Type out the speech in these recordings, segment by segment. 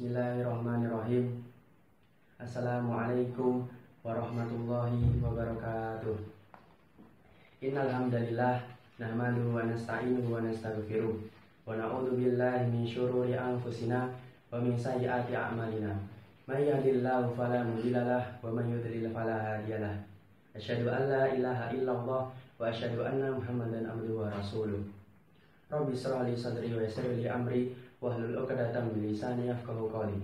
Bismillahirrahmanirrahim. Assalamualaikum warahmatullahi wabarakatuh. Innal hamdalillah nahmaduhu wa nasta'inuhu wa nastaghfiruh wa na'udzu billahi min syururi anfusina wa min sayyiati a'malina. May yahdihillahu fala mudhillalah wa may yudlil fala hadiyalah. Asyhadu an la ilaha illallah wa asyhadu anna Muhammadan abduhu wa rasuluh. Rabbi shrah li sadri wa yassir li amri wahlul 'uqdatam min lisani yafqahu qawli.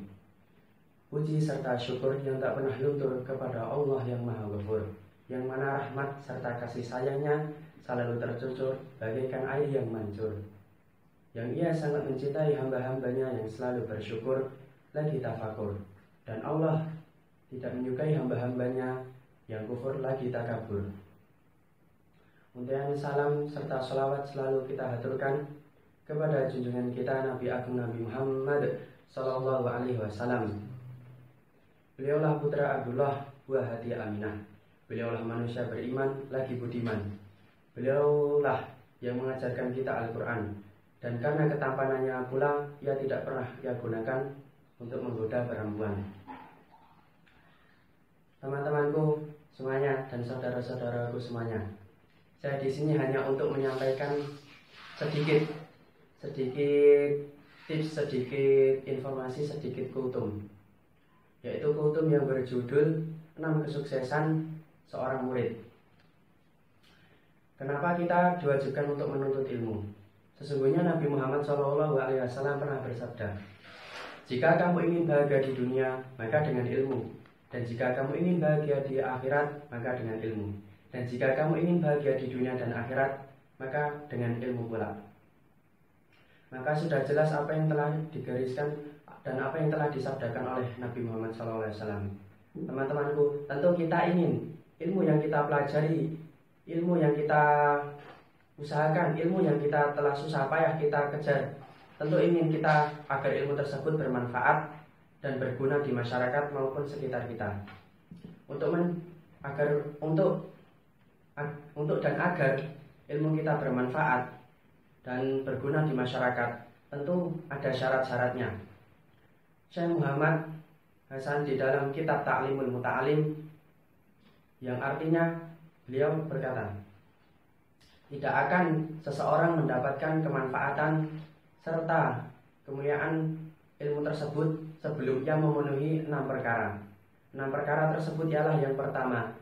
Puji serta syukur yang tak pernah luntur kepada Allah yang Maha Ghafur, yang mana rahmat serta kasih sayangnya selalu tercucur bagaikan air yang mancur. Yang Ia sangat mencintai hamba-hambanya yang selalu bersyukur lagi tafakur. Dan Allah tidak menyukai hamba-hambanya yang kufur lagi takabur. Untayan salam serta salawat selalu kita haturkan kepada junjungan kita Nabi Agung Nabi Muhammad Sallallahu Alaihi Wasallam. Beliaulah putra Abdullah, buah hati Aminah. Beliaulah manusia beriman lagi budiman. Beliaulah yang mengajarkan kita Al-Quran. Dan karena ketampanannya pula, ia tidak pernah ia gunakan untuk menggoda perempuan. Teman-temanku semuanya dan saudara-saudaraku semuanya, saya di sini hanya untuk menyampaikan sedikit tips, sedikit informasi, sedikit kultum, yaitu kultum yang berjudul 6 kesuksesan seorang murid. Kenapa kita diwajibkan untuk menuntut ilmu? Sesungguhnya Nabi Muhammad SAW pernah bersabda, jika kamu ingin bahagia di dunia, maka dengan ilmu. Dan jika kamu ingin bahagia di akhirat, maka dengan ilmu. Dan jika kamu ingin bahagia di dunia dan akhirat, maka dengan ilmu pula. Maka sudah jelas apa yang telah digariskan dan apa yang telah disabdakan oleh Nabi Muhammad SAW. Teman-temanku, tentu kita ingin ilmu yang kita pelajari, ilmu yang kita usahakan, ilmu yang kita telah susah payah kita kejar, tentu ingin kita agar ilmu tersebut bermanfaat dan berguna di masyarakat maupun sekitar kita. Agar ilmu kita bermanfaat dan berguna di masyarakat, tentu ada syarat-syaratnya. Syekh Muhammad Hasan di dalam kitab Ta'limul Muta'alim, yang artinya beliau berkata, tidak akan seseorang mendapatkan kemanfaatan serta kemuliaan ilmu tersebut sebelum ia memenuhi 6 perkara. 6 perkara tersebut ialah yang pertama,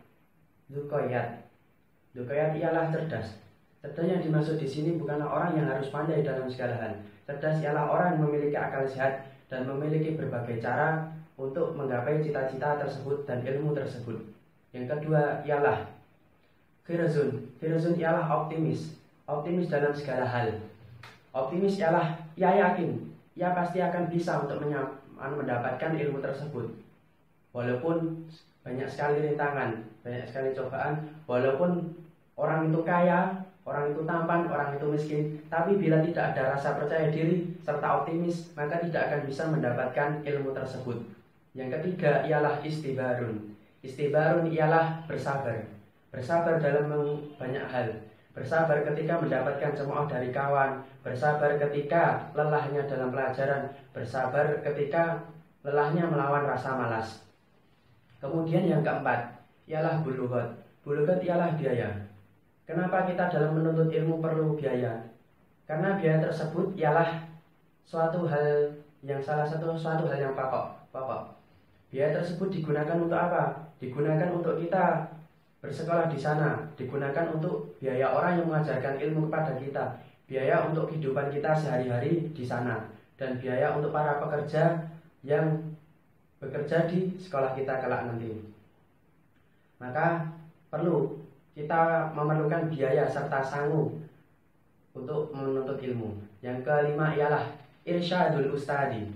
Dzukayat. Dzukayat ialah cerdas. Cerdas yang dimaksud di sini bukanlah orang yang harus pandai dalam segala hal. Cerdas ialah orang yang memiliki akal sehat dan memiliki berbagai cara untuk menggapai cita-cita tersebut dan ilmu tersebut. Yang kedua ialah Khirzun. Khirzun ialah optimis. Optimis dalam segala hal. Optimis ialah ia yakin ia pasti akan bisa untuk mendapatkan ilmu tersebut. Walaupun banyak sekali rintangan, banyak sekali cobaan, walaupun orang itu kaya, orang itu tampan, orang itu miskin, tapi bila tidak ada rasa percaya diri serta optimis, maka tidak akan bisa mendapatkan ilmu tersebut. Yang ketiga ialah istibarun. Istibarun ialah bersabar. Bersabar dalam banyak hal. Bersabar ketika mendapatkan cemooh dari kawan, bersabar ketika lelahnya dalam pelajaran, bersabar ketika lelahnya melawan rasa malas. Kemudian yang keempat ialah bulughat. Bulughat ialah biaya. Kenapa kita dalam menuntut ilmu perlu biaya? Karena biaya tersebut ialah suatu hal yang pokok. Biaya tersebut digunakan untuk apa? Digunakan untuk kita bersekolah di sana, digunakan untuk biaya orang yang mengajarkan ilmu kepada kita, biaya untuk kehidupan kita sehari-hari di sana, dan biaya untuk para pekerja yang bekerja di sekolah kita kelak nanti. Maka perlu kita memerlukan biaya serta sanggup untuk menuntut ilmu. Yang kelima ialah irsyadul ustadi.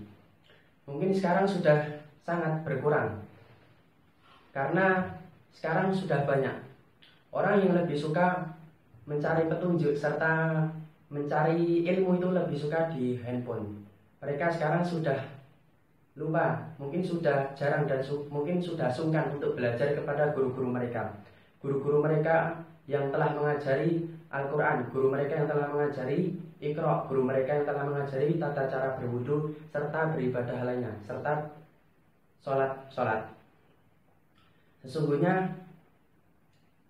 Mungkin sekarang sudah sangat berkurang, karena sekarang sudah banyak orang yang lebih suka mencari petunjuk serta mencari ilmu itu lebih suka di handphone. Mereka sekarang sudah lupa, mungkin sudah jarang dan mungkin sudah sungkan untuk belajar kepada guru-guru mereka. Guru-guru mereka yang telah mengajari Al-Quran, guru mereka yang telah mengajari Iqra, guru mereka yang telah mengajari tata cara berwudu serta beribadah lainnya, serta sholat. Sesungguhnya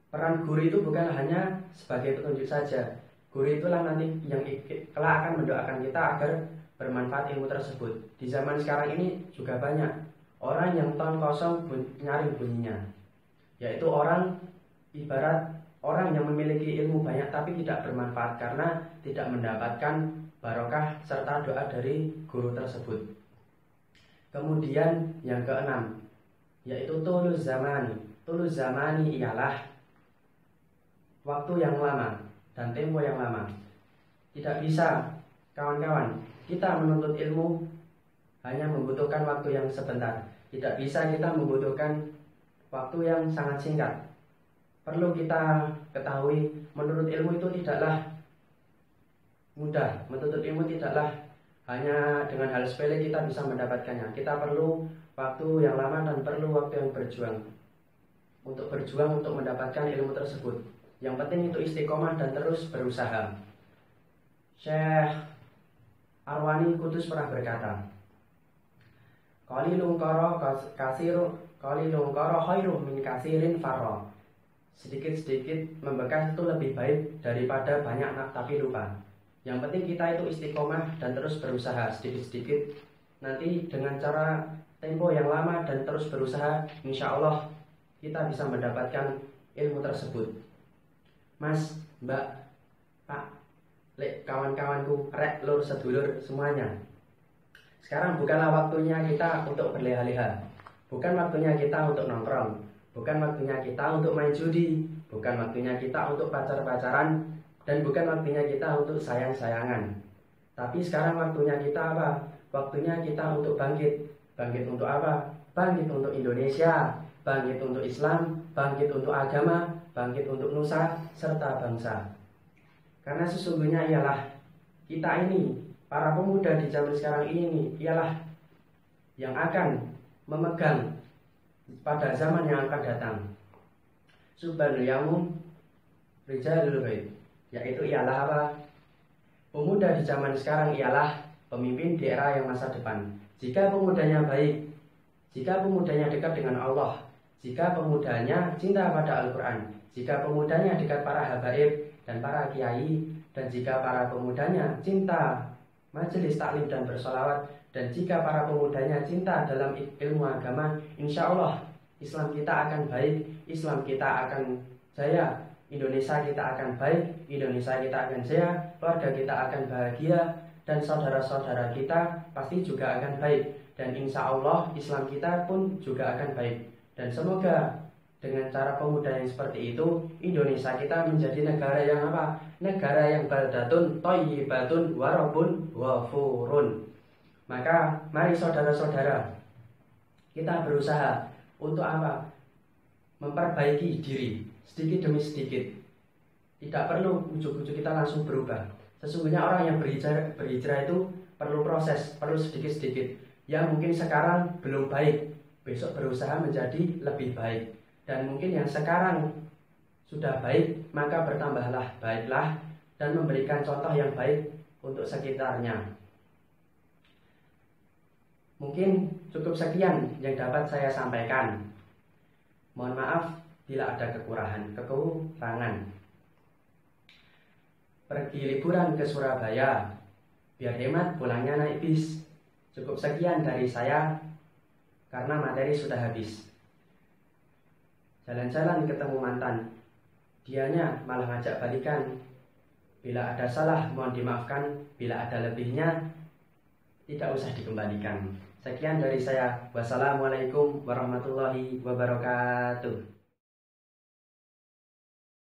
peran guru itu bukan hanya sebagai petunjuk saja. Guru itulah nanti yang kelak akan mendoakan kita agar bermanfaat ilmu tersebut. Di zaman sekarang ini juga banyak orang yang tahun kosong nyaring bunyinya, yaitu orang ibarat orang yang memiliki ilmu banyak tapi tidak bermanfaat karena tidak mendapatkan barokah serta doa dari guru tersebut. Kemudian yang keenam, yaitu tuluz zamani. Tuluz zamani ialah waktu yang lama dan tempo yang lama. Tidak bisa kawan-kawan kita menuntut ilmu hanya membutuhkan waktu yang sebentar. Tidak bisa kita membutuhkan waktu yang sangat singkat. Perlu kita ketahui, menuntut ilmu itu tidaklah mudah. Menuntut ilmu tidaklah hanya dengan hal sepele kita bisa mendapatkannya. Kita perlu waktu yang lama dan perlu waktu yang berjuang untuk mendapatkan ilmu tersebut. Yang penting itu istiqomah dan terus berusaha. Syekh Arwani Kudus pernah berkata, qalilun qara khairum min katsirin farra. Sedikit-sedikit membekas itu lebih baik daripada banyak tapi lupa. Yang penting kita itu istiqomah dan terus berusaha sedikit-sedikit. Nanti dengan cara tempo yang lama dan terus berusaha, insya Allah kita bisa mendapatkan ilmu tersebut. Mas, Mbak, Pak, lek kawan-kawanku, rek, lur, sedulur semuanya. Sekarang bukanlah waktunya kita untuk berleha-leha. Bukan waktunya kita untuk nongkrong. Bukan waktunya kita untuk main judi. Bukan waktunya kita untuk pacar-pacaran. Dan bukan waktunya kita untuk sayang-sayangan. Tapi sekarang waktunya kita apa? Waktunya kita untuk bangkit. Bangkit untuk apa? Bangkit untuk Indonesia. Bangkit untuk Islam. Bangkit untuk agama. Bangkit untuk nusa serta bangsa. Karena sesungguhnya ialah kita ini, para pemuda di zaman sekarang ini ialah yang akan memegang pada zaman yang akan datang. Subhanul yaum rijalul ghaib, yaitu ialah apa? Pemuda di zaman sekarang ialah pemimpin di era yang masa depan. Jika pemudanya baik, jika pemudanya dekat dengan Allah, jika pemudanya cinta pada Al-Quran, jika pemudanya dekat para habaib dan para kiai, dan jika para pemudanya cinta majelis taklim dan bersolawat, dan jika para pemudanya cinta dalam ilmu agama, insya Allah Islam kita akan baik, Islam kita akan jaya, Indonesia kita akan baik, Indonesia kita akan jaya, keluarga kita akan bahagia, dan saudara-saudara kita pasti juga akan baik, dan insya Allah Islam kita pun juga akan baik. Dan semoga dengan cara pemuda yang seperti itu, Indonesia kita menjadi negara yang apa? Negara yang baldatun thayyibatun wa rabbun ghafurun. Maka mari saudara-saudara, kita berusaha untuk apa? Memperbaiki diri sedikit demi sedikit. Tidak perlu ujuk-ujuk kita langsung berubah. Sesungguhnya orang yang berhijrah itu perlu proses, perlu sedikit-sedikit. Ya mungkin sekarang belum baik, besok berusaha menjadi lebih baik. Dan mungkin yang sekarang sudah baik, maka bertambahlah baiklah dan memberikan contoh yang baik untuk sekitarnya. Mungkin cukup sekian yang dapat saya sampaikan. Mohon maaf bila ada kekurangan. Pergi liburan ke Surabaya, biar hemat pulangnya naik bis. Cukup sekian dari saya, karena materi sudah habis. Jalan-jalan ketemu mantan, dianya malah ngajak balikan. Bila ada salah mohon dimaafkan, bila ada lebihnya tidak usah dikembalikan. Sekian dari saya. Wassalamualaikum warahmatullahi wabarakatuh.